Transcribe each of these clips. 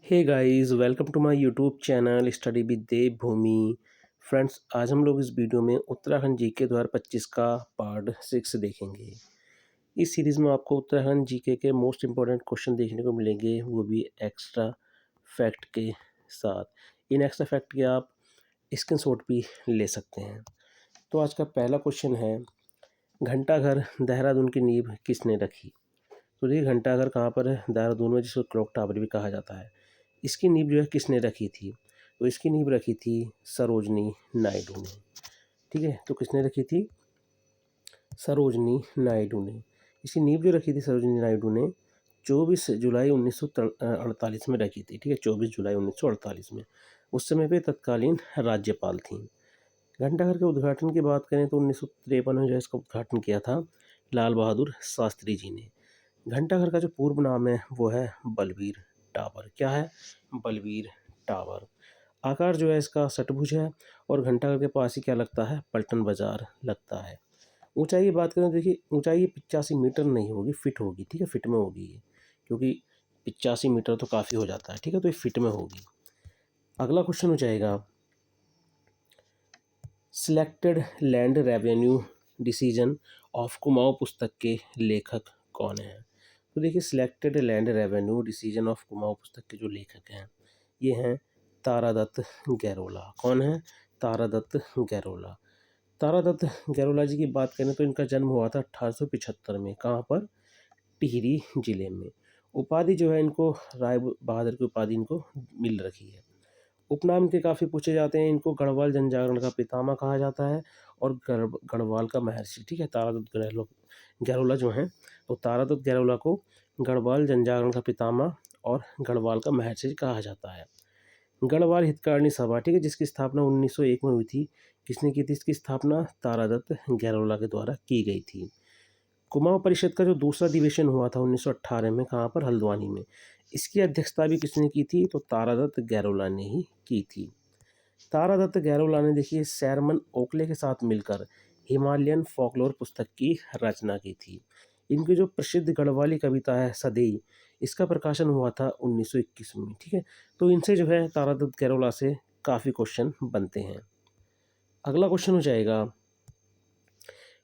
Hey guys, welcome to my YouTube channel study with Dev Bhoomi. Friends, आज हम लोग इस वीडियो में उत्तराखंड जीके 2025 का पार्ट 6 देखेंगे। इस सीरीज़ में आपको उत्तराखंड जीके के मोस्ट इम्पॉर्टेंट क्वेश्चन देखने को मिलेंगे, वो भी एक्स्ट्रा फैक्ट के साथ। इन एक्स्ट्रा फैक्ट के आप स्क्रीनशॉट भी ले सकते हैं। तो आज का पहला क्वेश्चन है, घंटाघर देहरादून की नींव किसने रखी? तो देखिए, घंटाघर कहाँ पर है? देहरादून में, जिसको क्लॉक टावर भी कहा जाता है। इसकी नींव जो है किसने रखी थी? तो इसकी नींव रखी थी सरोजनी नायडू ने। ठीक है, तो किसने रखी थी? सरोजनी नायडू ने। इसकी नींव जो रखी थी सरोजनी नायडू ने 24 जुलाई 1948 में रखी थी। ठीक है, 24 जुलाई 1948 में। उस समय पे तत्कालीन राज्यपाल थी। घंटाघर के उद्घाटन की बात करें तो 1953 में जो है इसका उद्घाटन किया था लाल बहादुर शास्त्री जी ने। घंटाघर का जो पूर्व नाम है वो है बलबीर टावर। क्या है? बलबीर टावर। आकार जो है इसका षटभुज है और घंटाघर के पास ही क्या लगता है? पलटन बाजार लगता है। ऊंचाई की बात करें तो देखिए, ऊंचाई 85 मीटर नहीं होगी, फिट होगी। ठीक है, फिट में होगी ये, क्योंकि 85 मीटर तो काफ़ी हो जाता है। ठीक है, तो ये फिट में होगी। अगला क्वेश्चन हो जाएगा, selected land revenue decision of Kumaon पुस्तक के लेखक कौन हैं? तो देखिए, selected land revenue decision of Kumaon पुस्तक के जो लेखक हैं ये हैं तारादत्त गैरोला। कौन है? तारादत्त गैरोला। तारादत्त गैरोला जी की बात करें तो इनका जन्म हुआ था 1875 में। कहाँ पर? टिहरी जिले में। उपाधि जो है इनको राय बहादुर की उपाधि इनको मिल रखी है। उपनाम इनके काफ़ी पूछे जाते हैं। इनको गढ़वाल जनजागरण का पितामह कहा जाता है और गढ़वाल का महर्षि। ठीक है, तारादत्त गैरोला जो हैं, तो तारादत्त गैरोला को गढ़वाल जनजागरण का पितामह और गढ़वाल का महर्षि कहा जाता है। गढ़वाल हितकारिणी सभा, ठीक है, जिसकी स्थापना 1901 में हुई थी। किसने की थी इसकी स्थापना? तारादत्त गैरोला के द्वारा की गई थी। कुमाऊं परिषद का जो दूसरा अधिवेशन हुआ था 1918 में, कहाँ पर? हल्द्वानी में। इसकी अध्यक्षता भी किसने की थी? तो तारादत्त गैरोला ने ही की थी। तारादत्त गैरोला ने देखिए सैरमन ओकले के साथ मिलकर हिमालयन फोकलोर पुस्तक की रचना की थी। इनकी जो प्रसिद्ध गढ़वाली कविता है सदेई, इसका प्रकाशन हुआ था 1921 में। ठीक है, तो इनसे जो है तारादत्त गैरोला से काफ़ी क्वेश्चन बनते हैं। अगला क्वेश्चन हो जाएगा,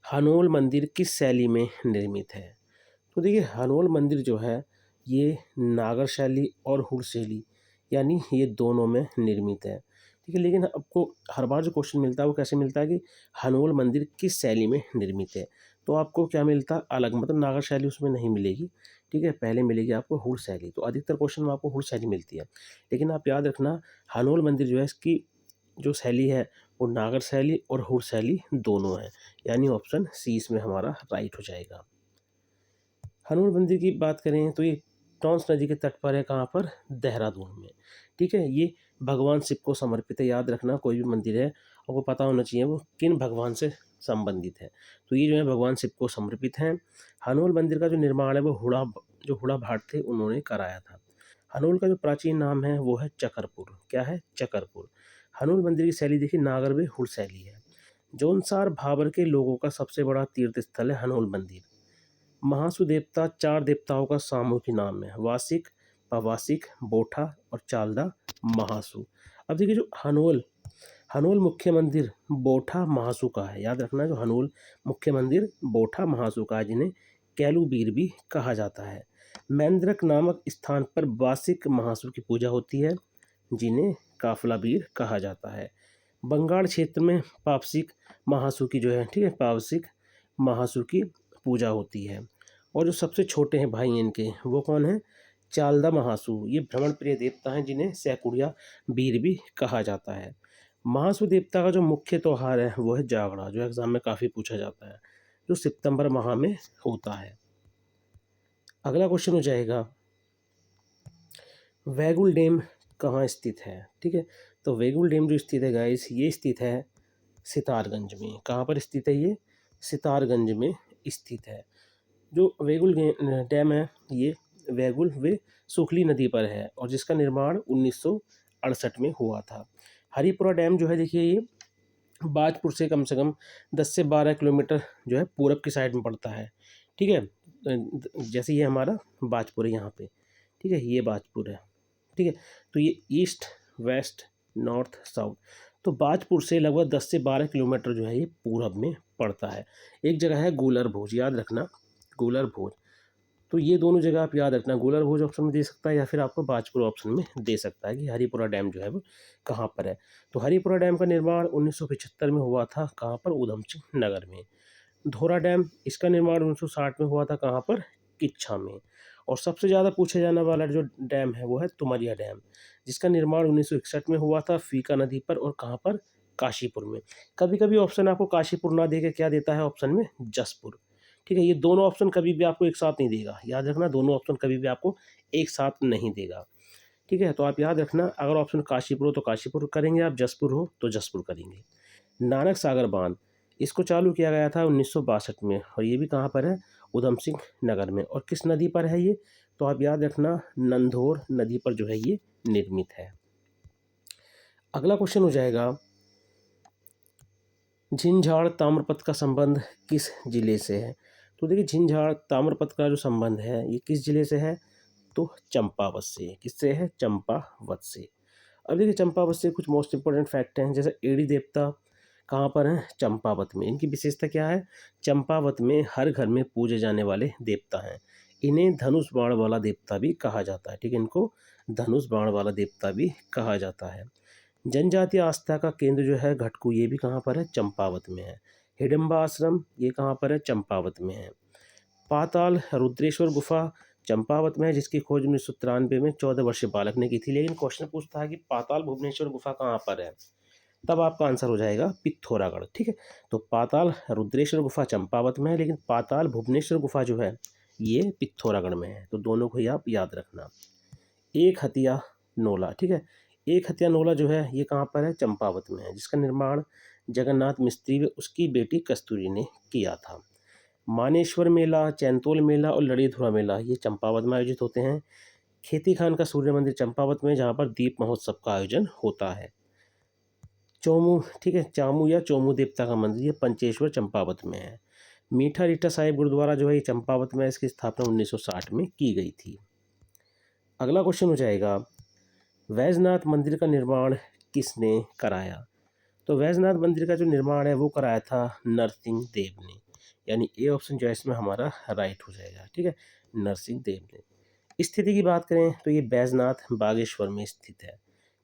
हनोल मंदिर किस शैली में निर्मित है? तो देखिए, हनोल मंदिर जो है ये नागर शैली और हुड़ शैली, यानी ये दोनों में निर्मित है। ठीक है, लेकिन आपको हर बार जो क्वेश्चन मिलता है वो कैसे मिलता है कि हनोल मंदिर किस शैली में निर्मित है? तो आपको क्या मिलता है? अलग, मतलब नागर शैली उसमें नहीं मिलेगी। ठीक है, पहले मिलेगी आपको हुड़ शैली। तो अधिकतर क्वेश्चन में आपको हुड़ शैली मिलती है, लेकिन आप याद रखना हनोल मंदिर जो है इसकी जो शैली है वो नागर शैली और हुड़ शैली दोनों है, यानी ऑप्शन सी इसमें हमारा राइट हो जाएगा। हनोल मंदिर की बात करें तो ये टॉन्स नदी के तट पर है। कहाँ पर? देहरादून में। ठीक है, ये भगवान शिव को समर्पित है। याद रखना, कोई भी मंदिर है आपको पता होना चाहिए वो किन भगवान से संबंधित है। तो ये जो है भगवान शिव को समर्पित है। हनोल मंदिर का जो निर्माण है वो हुड़ा भाट थे, उन्होंने कराया था। हनोल का जो प्राचीन नाम है वो है चकरपुर। क्या है? चकरपुर। हनोल मंदिर की शैली देखिए नागर में हुड़ शैली है। जौनसार भाबर के लोगों का सबसे बड़ा तीर्थ स्थल है हनोल मंदिर। महासु देवता 4 देवताओं का सामूहिक नाम है। वासिक, पवासिक, बोठा और चालदा महासु। अब देखिए, जो हनोल हनोल मुख्य मंदिर बोठा महासु का है। याद रखना, जो हनोल मुख्य मंदिर बोठा महासु का है, जिन्हें कैलूबीर भी कहा जाता है। मैंद्रक नामक स्थान पर वासिक महासु की पूजा होती है, जिन्हें काफलाबीर कहा जाता है। बंगाल क्षेत्र में पापसिक महासु की जो है, ठीक है, पावसिक महासु की पूजा होती है। और जो सबसे छोटे हैं भाई इनके, वो कौन है? चालदा महासु। ये भ्रमण प्रिय देवता हैं, जिन्हें सैकुड़िया वीर भी कहा जाता है। महासु देवता का जो मुख्य त्यौहार है वो है जागड़ा, जो एग्जाम में काफ़ी पूछा जाता है, जो सितंबर माह में होता है। अगला क्वेश्चन हो जाएगा, वैगुल डैम कहाँ स्थित है? ठीक है, तो वैगुल डैम जो स्थित है गाइस, ये स्थित है सितारगंज में। कहाँ पर स्थित है ये? सितारगंज में स्थित है। जो वैगुल डैम है ये वैगुल व सुखली नदी पर है और जिसका निर्माण 1968 में हुआ था। हरिपुरा डैम जो है देखिए, ये बाजपुर से कम 10 से 12 किलोमीटर जो है पूरब की साइड में पड़ता है। ठीक है, जैसे ये हमारा बाजपुर है यहाँ पे। ठीक है, ये बाजपुर है। ठीक है। तो ये ईस्ट, वेस्ट, नॉर्थ, साउथ, तो बाजपुर से लगभग 10 से 12 किलोमीटर जो है ये पूरब में पड़ता है। एक जगह है गोलर भोज, याद रखना, गोलर भोज। तो ये दोनों जगह आप याद रखना, गोलर भोज ऑप्शन में दे सकता है या फिर आपको बाजपुर ऑप्शन में दे सकता है कि हरिपुरा डैम जो है वो कहाँ पर है। तो हरिपुरा डैम का निर्माण 1975 में हुआ था, कहाँ पर, उधम सिंह नगर में। धौरा डैम, इसका निर्माण 1960 में हुआ था, कहाँ पर, किच्छा में। और सबसे ज़्यादा पूछा जाने वाला जो डैम है वो है तुमरिया डैम, जिसका निर्माण 1961 में हुआ था फीका नदी पर, और कहाँ पर, काशीपुर में। कभी कभी ऑप्शन आपको काशीपुर ना दे के क्या देता है ऑप्शन में, जसपुर। ठीक है, ये दोनों ऑप्शन कभी भी आपको एक साथ नहीं देगा, याद रखना, दोनों ऑप्शन कभी भी आपको एक साथ नहीं देगा। ठीक है, तो आप याद रखना, अगर ऑप्शन काशीपुर हो तो काशीपुर करेंगे आप, जसपुर हो तो जसपुर करेंगे। नानक सागर बांध, इसको चालू किया गया था 1962 में, और ये भी कहाँ पर है, उधम सिंह नगर में। और किस नदी पर है ये, तो आप याद रखना, नंधौर नदी पर जो है ये निर्मित है। अगला क्वेश्चन हो जाएगा, झिंझाड़ ताम्रपत्र का संबंध किस जिले से है। तो देखिए, झिंझाड़ ताम्रपत्र का जो संबंध है ये किस जिले से है, तो चंपावत से। किससे है, चंपावत से। अब देखिए, चंपावत से कुछ मोस्ट इंपॉर्टेंट फैक्ट हैं, जैसे एड़ी देवता कहाँ पर है, चंपावत में। इनकी विशेषता क्या है, चंपावत में हर घर में पूजे जाने वाले देवता हैं। इन्हें धनुष बाण वाला देवता भी कहा जाता है। ठीक है, इनको धनुष बाण वाला देवता भी कहा जाता है। जनजातीय आस्था का केंद्र जो है घटकू, ये भी कहाँ पर है, चंपावत में है। हिडम्बा आश्रम, ये कहाँ पर है, चंपावत में है। पाताल रुद्रेश्वर गुफा चंपावत में है, जिसकी खोज 1993 में 14 वर्षीय बालक ने की थी। लेकिन क्वेश्चन पूछता है कि पाताल भुवनेश्वर गुफा कहाँ पर है, तब आपका आंसर हो जाएगा पिथौरागढ़। ठीक है, तो पाताल रुद्रेश्वर गुफा चंपावत में है, लेकिन पाताल भुवनेश्वर गुफा जो है ये पिथौरागढ़ में है। तो दोनों को ही आप याद रखना। एक हथिया नोला, ठीक है, एक हथिया नोला जो है ये कहाँ पर है, चंपावत में है, जिसका निर्माण जगन्नाथ मिस्त्री व उसकी बेटी कस्तूरी ने किया था। मानेश्वर मेला, चैनतोल मेला और लड़ीधुरा मेला ये चंपावत में आयोजित होते हैं। खेती खान का सूर्य मंदिर चंपावत में, जहाँ पर दीप महोत्सव का आयोजन होता है। चोमू, ठीक है, चामू या चोमू देवता का मंदिर ये पंचेश्वर चंपावत में है। मीठा रीठा साहिब गुरुद्वारा जो है ये चंपावत में है, इसकी स्थापना 1960 में की गई थी। अगला क्वेश्चन हो जाएगा, वैजनाथ मंदिर का निर्माण किसने कराया। तो वैजनाथ मंदिर का जो निर्माण है वो कराया था नरसिंह देव ने, यानी ए ऑप्शन जो है इसमें हमारा राइट हो जाएगा। ठीक है, नरसिंह देव ने। स्थिति की बात करें तो ये बैजनाथ बागेश्वर में स्थित है।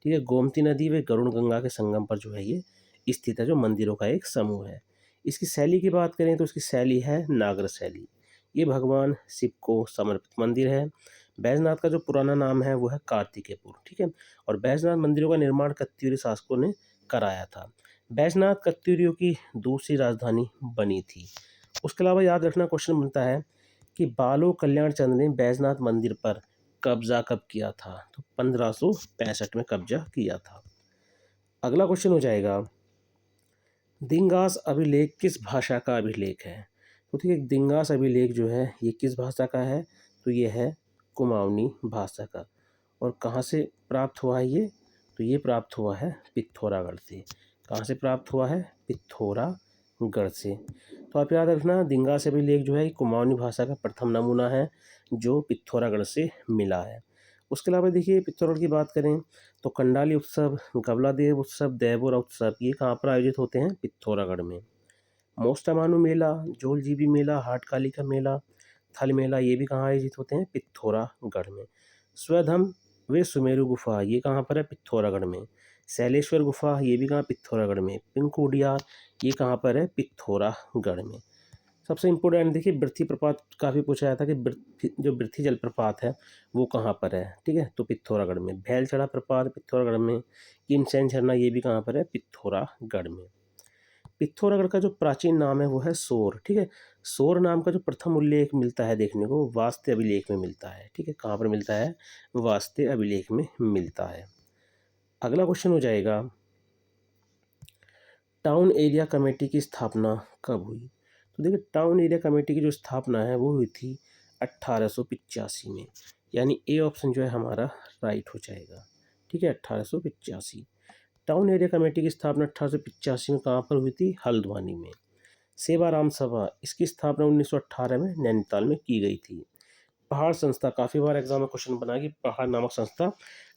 ठीक है, गोमती नदी व गरुड़ गंगा के संगम पर जो है ये स्थित है, जो मंदिरों का एक समूह है। इसकी शैली की बात करें तो इसकी शैली है नागर शैली। ये भगवान शिव को समर्पित मंदिर है। बैजनाथ का जो पुराना नाम है वो है कार्तिकेयपुर। ठीक है, और बैजनाथ मंदिरों का निर्माण कत्यूरी शासकों ने कराया था। बैजनाथ कत्यूरियों की दूसरी राजधानी बनी थी। उसके अलावा याद रखना, क्वेश्चन बनता है कि बालो कल्याण चंद ने बैजनाथ मंदिर पर कब्जा कब किया था, तो 1565 में कब्जा किया था। अगला क्वेश्चन हो जाएगा, दिंगास अभिलेख किस भाषा का अभिलेख है। तो ठीक है, दिंगास अभिलेख जो है ये किस भाषा का है, तो ये है कुमाऊनी भाषा का। और कहाँ से प्राप्त हुआ है ये, तो ये प्राप्त हुआ है पिथौरागढ़ से। कहाँ से प्राप्त हुआ है, पिथौरागढ़ से। तो आप याद रखना, दिंगास अभिलेख जो है ये कुमाऊनी भाषा का प्रथम नमूना है जो पिथौरागढ़ से मिला है। उसके अलावा देखिए, पिथौरागढ़ की बात करें तो कंडाली उत्सव, गवलादेव उत्सव, देवोरा उत्सव ये कहाँ पर आयोजित होते हैं, पिथौरागढ़ में। मोस्टामानू मेला, जोलजीबी मेला, हाटकाली का मेला, थल मेला ये भी कहाँ आयोजित होते हैं, पिथौरागढ़ में। स्वधम वे सुमेरु गुफा ये कहाँ पर है, पिथौरागढ़ में। शैलेश्वर गुफा ये भी कहाँ, पिथौरागढ़ में। पिंक उडियार ये कहाँ पर है, पिथौरागढ़ में। सबसे इम्पोर्टेंट देखिए, बिरथी प्रपात काफ़ी पूछा जाता है कि जो बिरथी जलप्रपात है वो कहाँ पर है। ठीक है, तो पिथौरागढ़ में। भैलचड़ा प्रपात पिथौरागढ़ में। किमसैन झरना ये भी कहाँ पर है, पिथौरागढ़ में। पिथौरागढ़ का जो प्राचीन नाम है वो है सोर। ठीक है, सोर नाम का जो प्रथम उल्लेख मिलता है देखने को वास्ते अभिलेख में मिलता है। ठीक है, कहाँ पर मिलता है, वास्ते अभिलेख में मिलता है। अगला क्वेश्चन हो जाएगा, टाउन एरिया कमेटी की स्थापना कब हुई। तो देखिए, टाउन एरिया कमेटी की जो स्थापना है वो हुई थी 1885 में, यानी ए ऑप्शन जो है हमारा राइट हो जाएगा। ठीक है, 1885। टाउन एरिया कमेटी की स्थापना 1885 में कहाँ पर हुई थी, हल्द्वानी में। सेवाराम सभा, इसकी स्थापना 1918 में नैनीताल में की गई थी। पहाड़ संस्था काफ़ी बार एग्जाम में क्वेश्चन बना कि पहाड़ नामक संस्था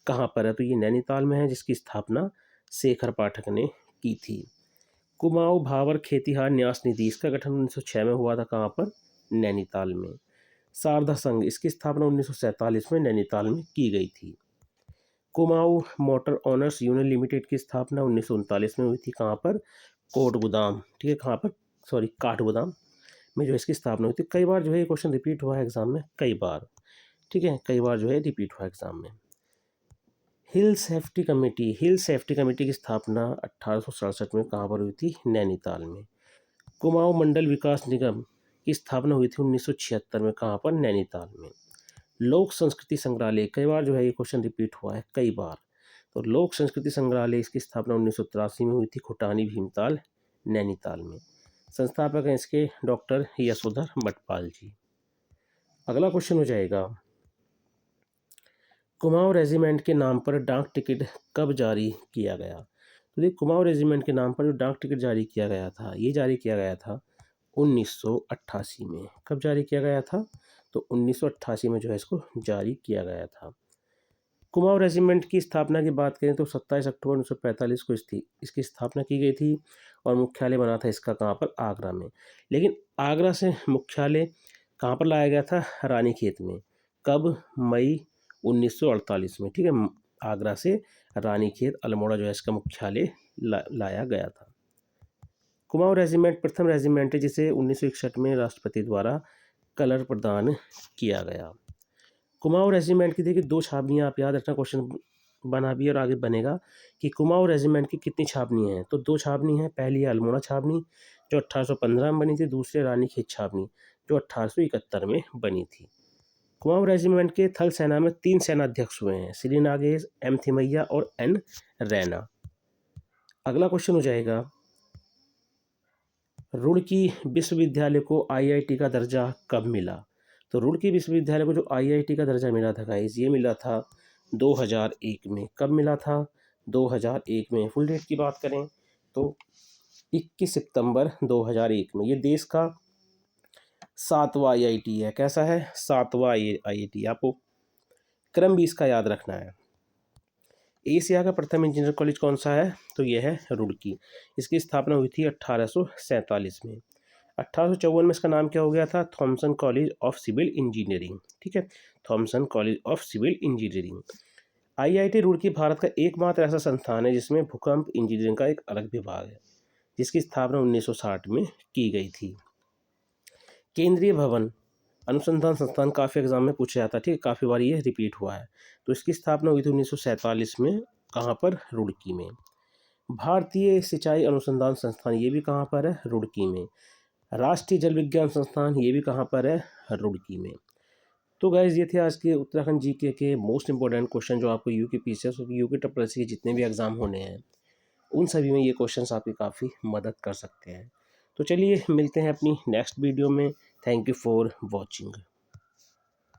कहाँ पर है, तो ये नैनीताल में है, जिसकी स्थापना शेखर पाठक ने की थी। कुमाऊं भावर खेतिहार न्यास निधि, इसका गठन 1906 में हुआ था, कहाँ पर, नैनीताल में। शारदा संघ, इसकी स्थापना 1947 में नैनीताल में की गई थी। Kumaon motor owners union limited की स्थापना 1939 में हुई थी, कहाँ पर, कोटगुदाम, ठीक है, कहाँ पर, सॉरी, काठगोदाम में जो है इसकी स्थापना हुई थी। कई बार जो है ये क्वेश्चन रिपीट हुआ है एग्जाम में, कई बार, ठीक है, कई बार जो है रिपीट हुआ एग्जाम में। हिल सेफ्टी कमेटी की स्थापना 1867 में कहाँ पर हुई थी, नैनीताल में। कुमाऊं मंडल विकास निगम की स्थापना हुई थी 1976 में, कहाँ पर, नैनीताल में। लोक संस्कृति संग्रहालय, कई बार जो है ये क्वेश्चन रिपीट हुआ है, कई बार, तो लोक संस्कृति संग्रहालय इसकी स्थापना 1983 में हुई थी, खुटानी भीमताल, नैनीताल में। संस्थापक हैं इसके डॉक्टर यशोधर मटपाल जी। अगला क्वेश्चन हो जाएगा, कुमाऊं रेजिमेंट के नाम पर डाक टिकट कब जारी किया गया। तो देखिए, कुमाऊं रेजिमेंट के नाम पर जो डाक टिकट जारी किया गया था, ये जारी किया गया था 1988 में। कब जारी किया गया था, तो 1988 में जो है इसको जारी किया गया था। कुमाऊं रेजिमेंट की स्थापना की बात करें तो 27 अक्टूबर 1945 को इसकी स्थापना की गई थी, और मुख्यालय बना था इसका कहाँ पर, आगरा में। लेकिन आगरा से मुख्यालय कहाँ पर लाया गया था, रानीखेत में। कब, मई 1948 में, ठीक है, आगरा से रानीखेत अल्मोड़ा जो है इसका मुख्यालय लाया गया था। कुमाऊं रेजिमेंट प्रथम रेजिमेंट है जिसे 1961 में राष्ट्रपति द्वारा कलर प्रदान किया गया। कुमाऊं रेजिमेंट की देखिए 2 छावनियाँ, आप याद रखना, क्वेश्चन बना भी और आगे बनेगा कि कुमाऊं रेजिमेंट की कितनी छावनी हैं, तो 2 छावनी हैं। पहली है अल्मोड़ा छावनी जो 1815 में बनी थी, दूसरी रानीखेत छावनी जो 1871 में बनी थी। कुमाऊं रेजिमेंट के थल सेना में 3 सेनाध्यक्ष हुए हैं, श्री नागेश, एम थिमैया और एन रैना। अगला क्वेश्चन हो जाएगा, रुड़की विश्वविद्यालय को आईआईटी का दर्जा कब मिला। तो रुड़की विश्वविद्यालय को जो आईआईटी का दर्जा मिला था गाइस, ये मिला था 2001 में। कब मिला था, 2001 में। फुल डेट की बात करें तो 21 सितंबर 2001 में। ये देश का 7वां आईआईटी है। कैसा है, 7वां आईआईटी। आपको क्रम भी इसका याद रखना है। एशिया का प्रथम इंजीनियर कॉलेज कौन सा है, तो यह है रुड़की। इसकी स्थापना हुई थी 1847 में। 1854 में इसका नाम क्या हो गया था, Thomason college of civil engineering, ठीक है, Thomason college of civil engineering. IIT Roorkee Bharat का एकमात्र ऐसा संस्थान है जिसमें भूकंप इंजीनियरिंग का एक अलग विभाग है, जिसकी स्थापना 1960 में की गई थी। केंद्रीय भवन अनुसंधान संस्थान काफ़ी एग्जाम में पूछा जाता है, ठीक है, काफ़ी बार ये रिपीट हुआ है। तो इसकी स्थापना हुई थी 1947 में, कहाँ पर, रुड़की में। भारतीय सिंचाई अनुसंधान संस्थान, ये भी कहाँ पर है, रुड़की में। राष्ट्रीय जल विज्ञान संस्थान, ये भी कहाँ पर है, रुड़की में। तो गाइज ये थे आज के उत्तराखंड जीके के मोस्ट इंपॉर्टेंट क्वेश्चन, जो आपको यूके पीसीएस और यूके ट्रिपलएससी के जितने भी एग्जाम होने हैं उन सभी में ये क्वेश्चंस आपकी काफ़ी मदद कर सकते हैं। तो चलिए मिलते हैं अपनी नेक्स्ट वीडियो में। Thank you for watching.